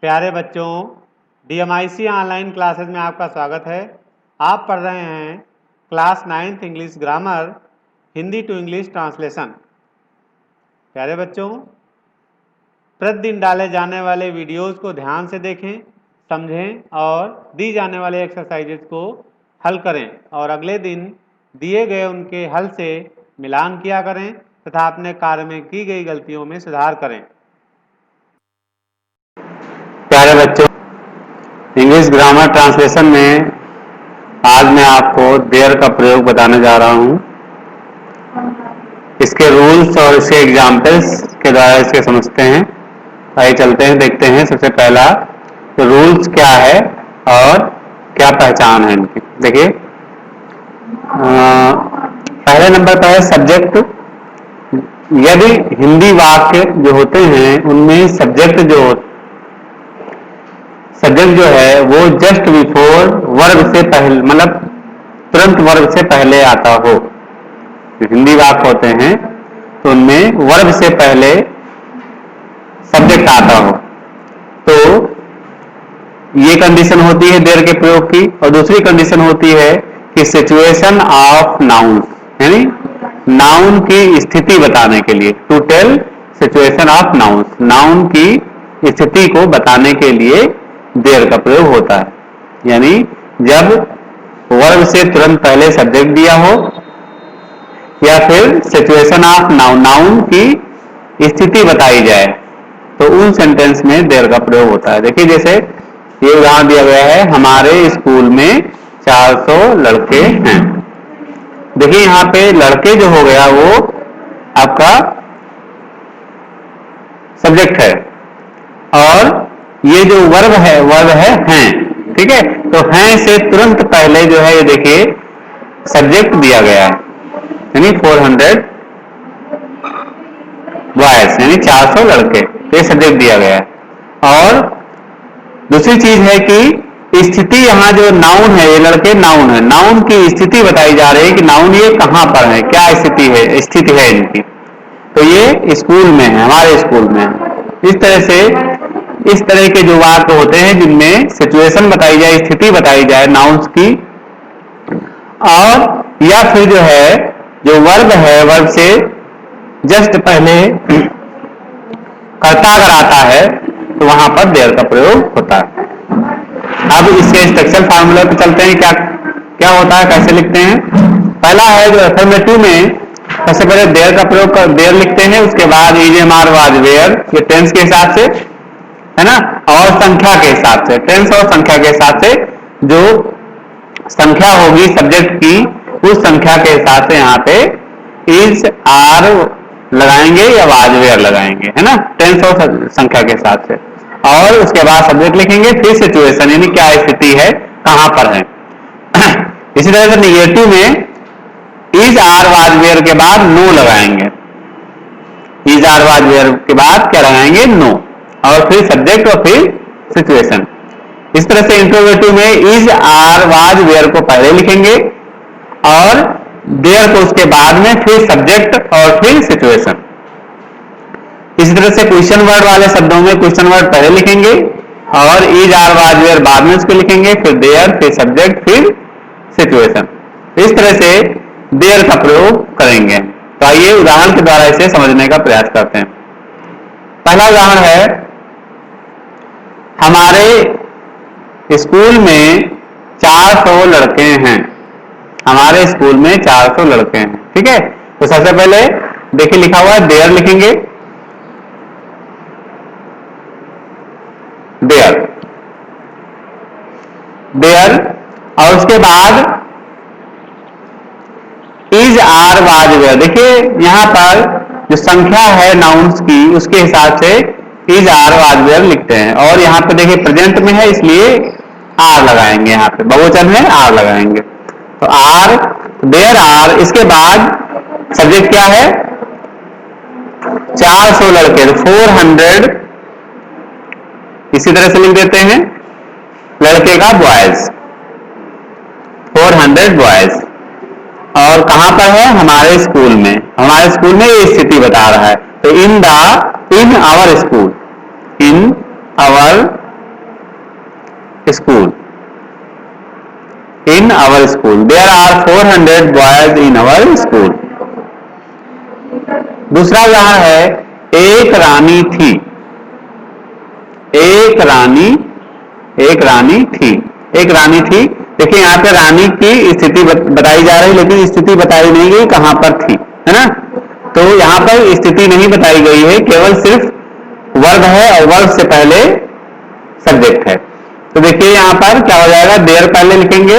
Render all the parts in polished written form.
प्यारे बच्चों, DMIC online classes में आपका स्वागत है। आप पढ़ रहे हैं class 9th English grammar Hindi to English translation. प्यारे बच्चों, प्रतिदिन डाले जाने वाले वीडियोस को ध्यान से देखें, समझें और दी जाने वाले एक्सरसाइजेज को हल करें और अगले दिन दिए गए उनके हल से मिलान किया करें तथा अपने कार्य में की गई गलतियों में सुधार करें। प्यारे बच्चों, इंग्लिश ग्रामर ट्रांसलेशन में आज मैं आपको देयर का प्रयोग बताने जा रहा हूं। इसके रूल्स और इसके एग्जाम्पल्स के द्वारा इसके समझते हैं। आइए चलते हैं, देखते हैं। सबसे पहला तो रूल्स क्या है और क्या पहचान है इनकी। देखिए, पहले नंबर पर है सब्जेक्ट। यदि हिंदी वाक्य जो होते हैं उनमें सब्जेक्ट जो है वो जस्ट बिफोर वर्ब से पहले, मतलब तुरंत वर्ब से पहले आता हो। जो हिंदी वाक्य होते हैं तो उनमें वर्ब से पहले सब्जेक्ट आता हो, तो ये कंडीशन होती है देयर के प्रयोग की। और दूसरी कंडीशन होती है कि सिचुएशन ऑफ नाउन, यानी नाउन की स्थिति बताने के लिए, to tell situation of noun, noun की स्थिति को बताने के लिए देयर का प्रयोग होता है। यानी जब वर्ब से तुरंत पहले सब्जेक्ट दिया हो या फिर सिचुएशन ऑफ नाउन, नाउन की स्थिति बताई जाए, तो उन सेंटेंस में देयर का प्रयोग होता है। देखिए, जैसे ये उदाहरण दिया गया है, हमारे स्कूल में 400 लड़के हैं। देखिए यहाँ पे लड़के जो हो गया वो आपका सब्जेक्ट है और ये जो वर्ब है हैं। ठीक है, तो हैं से तुरंत पहले जो है ये देखिए सब्जेक्ट दिया गया है, यानी 400 बॉयज, यानी 400 लड़के, ये सब्जेक्ट दिया गया है। और दूसरी चीज है कि स्थिति, यहाँ जो नाउन है, ये लड़के नाउन है, नाउन की स्थिति बताई जा रही है कि नाउन ये कहां पर है, क्या स्थिति है इनकी। तो ये स्कूल में है, हमारे स्कूल में है। इस तरह के जो वाक्य होते हैं जिनमें सिचुएशन बताई जाए, स्थिति बताई जाए नाउन्स की, और या फिर जो है जो वर्ब है, वर्ब से जस्ट पहले कर्ता अगर आता है तो वहां पर देयर का प्रयोग होता है। अब इसके स्ट्रक्चर फार्मूला पे चलते हैं। क्या होता है, कैसे लिखते हैं। पहला है जो अफर्मेटिव में सबसे पहले देयर का प्रयोग कर देयर लिखते हैं, उसके बाद is am are was were, ये टेंस के हिसाब से है ना, और संख्या के हिसाब से, टेंस और संख्या के हिसाब से जो संख्या होगी सब्जेक्ट की, उस संख्या के हिसाब से यहाँ पे इज आर लगाएंगे या वाज वेयर लगाएंगे, है ना, टेंस और संख्या के हिसाब से। और उसके बाद सब्जेक्ट लिखेंगे, फिर सिचुएशन, यानी क्या स्थिति है, कहां पर है। इसी तरह से निगेटिव में इज आर वाज वेयर के बाद नो लगाएंगे, इज आर वाज वेयर के बाद क्या लगाएंगे, नो, और फिर सब्जेक्ट और फिर सिचुएशन। इस तरह से इंट्रोगेटिव में इज आर वाज वेयर को पहले लिखेंगे और देयर को उसके बाद में, फिर सब्जेक्ट और फिर सिचुएशन। इसी तरह से क्वेश्चन वर्ड वाले शब्दों में क्वेश्चन वर्ड पहले लिखेंगे और इज आर वाज वेयर बाद में उसको लिखेंगे, फिर देयर, फिर सब्जेक्ट, फिर सिचुएशन। इस तरह से देयर का प्रयोग करेंगे। तो आइए उदाहरण के द्वारा इसे समझने का प्रयास करते हैं। पहला उदाहरण है, हमारे स्कूल में 400 लड़के हैं। हमारे स्कूल में 400 लड़के हैं। ठीक है, तो सबसे पहले देखिए लिखा हुआ है देयर, लिखेंगे देयर, और उसके बाद इज आर वाज वेयर। देखिए यहां पर जो संख्या है नाउन्स की, उसके हिसाब से इज आर वाज वेयर लिखते हैं। और यहाँ पे देखिए प्रेजेंट में है, इसलिए आर लगाएंगे, यहाँ पे बहुवचन है, आर लगाएंगे। तो आर, देयर आर, इसके बाद सब्जेक्ट क्या है, 400 लड़के, 400, इसी तरह से लिख देते हैं लड़के का बॉयज, 400 बॉयज। और कहां पर है, हमारे स्कूल में, हमारे स्कूल में ये स्थिति बता रहा है। तो in our school, in our school, in our school, there are 400 boys in our school. दूसरा उदाहरण है, एक रानी थी, एक रानी थी, एक रानी थी। देखिए यहाँ पे रानी की स्थिति बताई जा रही है, लेकिन स्थिति बताई नहीं गई कहां पर थी, है ना। तो यहाँ पर स्थिति नहीं बताई गई है, केवल सिर्फ वर्ब है और वर्ब से पहले सब्जेक्ट है। तो देखिए यहाँ पर क्या हो जाएगा, देयर पहले लिखेंगे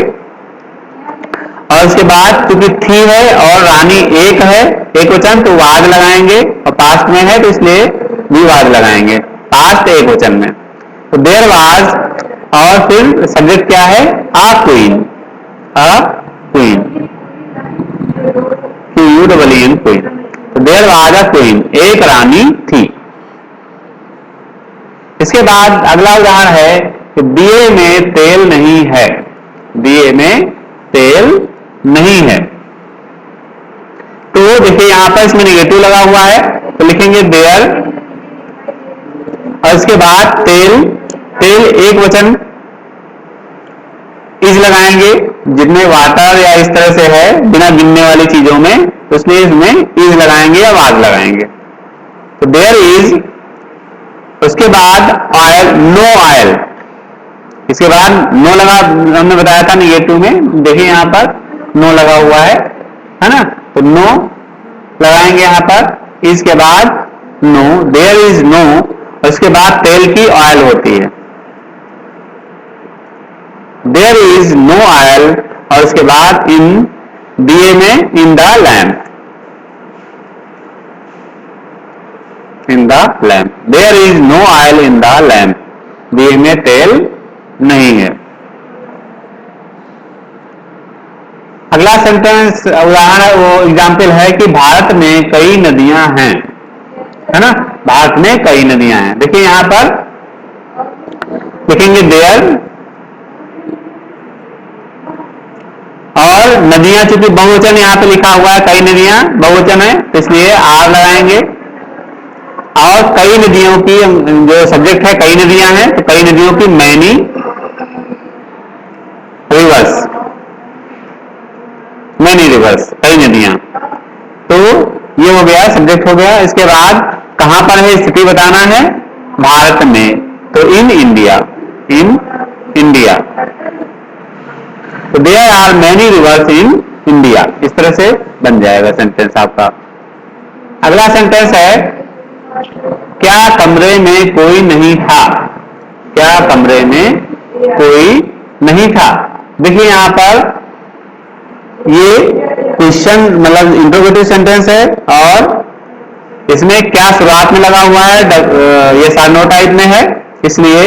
और उसके बाद क्योंकि थी है और रानी एक है, एक वचन, तो वाज लगाएंगे और पास्ट में है तो इसलिए भी वाज लगाएंगे, पास्ट एक वचन में। तो देयर वाज और फिर सब्जेक्ट क्या है, a queen, a queen, QUEEN queen. तो देयर वाज अ क्वीन, एक रानी थी। इसके बाद अगला उदाहरण है कि दिए में तेल नहीं है, दिए में तेल नहीं है। तो देखिए यहां पर इसमें नेगेटिव लगा हुआ है, तो लिखेंगे देयर और इसके बाद तेल, तेल एक वचन, इज लगाएंगे, जिनमें वाटर या इस तरह से है बिना गिनने वाली चीजों में, तो इसलिए इसमें इज लगाएंगे या वाज लगाएंगे। तो देयर इज, उसके बाद ऑयल, नो ऑयल, इसके बाद नो लगा, हमने बताया था नेगेटिव में, देखिए यहां पर नो लगा हुआ है ना। तो नो लगाएंगे यहां पर, इसके बाद नो, देयर इज नो, और उसके बाद तेल की ऑयल होती है, देयर इज नो ऑयल, और उसके बाद इन, दिए में in the lamp, in the lamp, there is no oil in the lamp, दिए में तेल नहीं है। अगला सेंटेंस उदाहरण वो एग्जाम्पल है कि भारत में कई नदियां हैं, है ना, भारत में कई नदियां हैं। देखिए यहां पर लिखेंगे देयर, और नदियां चूंकि बहुवचन यहां पे लिखा हुआ है, कई नदियां बहुवचन है तो इसलिए आर लगाएंगे, और कई नदियों की जो सब्जेक्ट है कई नदियां हैं, तो कई नदियों की मैनी रिवर्स, मैनी रिवर्स, कई नदियां। तो ये हो गया, सब्जेक्ट हो गया। इसके बाद कहां पर है, स्थिति बताना है, भारत में, तो इन इंडिया, इन इंडिया। तो there are many rivers in India, इस तरह से बन जाएगा सेंटेंस आपका। अगला सेंटेंस है, क्या कमरे में कोई नहीं था, क्या कमरे में कोई नहीं था। देखिए यहां पर ये क्वेश्चन मतलब इंट्रोगेटिव सेंटेंस है, और इसमें क्या शुरुआत में लगा हुआ है, ये सानो टाइप में है, इसलिए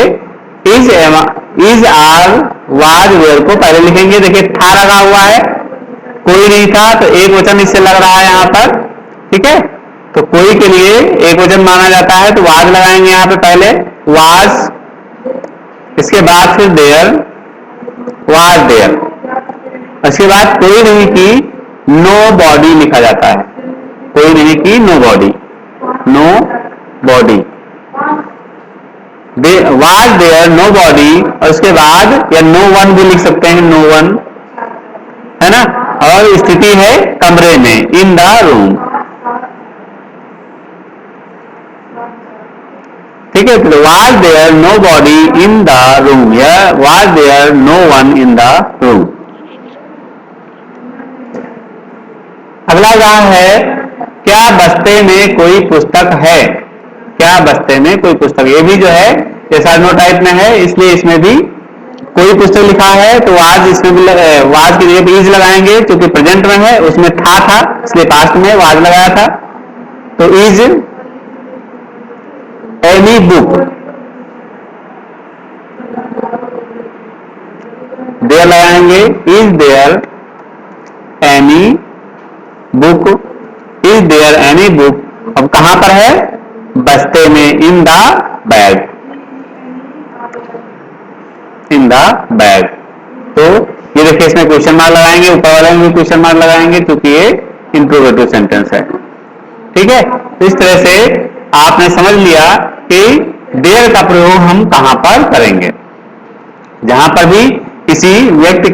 इज आर वाज वेयर को पहले लिखेंगे। देखिए था लगा हुआ है, कोई नहीं था, तो एक वचन इससे लग रहा है यहां पर, ठीक है। तो कोई के लिए एक वचन माना जाता है, तो वाज लगाएंगे यहां पे पहले, वाज, इसके बाद फिर देयर, वाज देयर, इसके बाद कोई नहीं की नो बॉडी लिखा जाता है, कोई नहीं की no body, no body, was there no body, और उसके बाद या नो वन भी लिख सकते हैं, नो वन, है ना। और स्थिति है कमरे में, इन द रूम, ठीक है। तो was there know body in the room, या was there no one in the room. अगला उदाहरण है, क्या बस्ते में कोई पुस्तक है, क्या बस्ते में कोई पुस्तक, ये भी जो है ये नो टाइप में है, इसलिए इसमें भी कोई पुस्तक लिखा है, तो वाज, इसमें भी वाज की जगह इज लगाएंगे, क्योंकि प्रेजेंट में है, उसमें था इसलिए पास्ट में वाज लगाया था। तो इज एनी बुक, देयर लगाएंगे, is there any book, is there any book. अब कहां पर है, बस्ते में, in the bag, in the bag. तो ये देखिए इसमें क्वेश्चन मार्क लगाएंगे, ऊपर वाले में भी क्वेश्चन मार्क लगाएंगे, क्योंकि ये इंट्रोगेटिव सेंटेंस है, ठीक है। तो इस तरह से आपने समझ लिया कि देयर का प्रयोग हम कहां पर करेंगे। जहां पर भी किसी व्यक्ति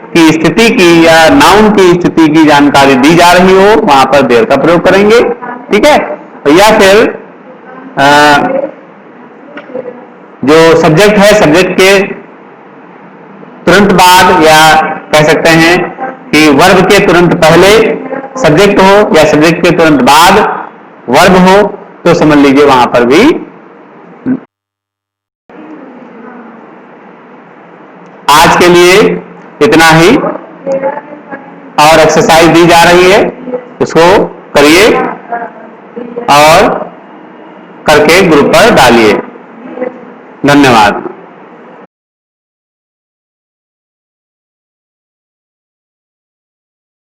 की स्थिति की या नाउन की स्थिति की जानकारी दी जा रही हो वहां पर देयर का प्रयोग करेंगे, ठीक है। या फिर जो सब्जेक्ट है, सब्जेक्ट के तुरंत बाद, या कह सकते हैं कि वर्ब के तुरंत पहले सब्जेक्ट हो या सब्जेक्ट के तुरंत बाद वर्ब हो, तो समझ लीजिए वहां पर भी। आज के लिए इतना ही, और एक्सरसाइज दी जा रही है, उसको करिए और करके ग्रुप पर डालिए। धन्यवाद।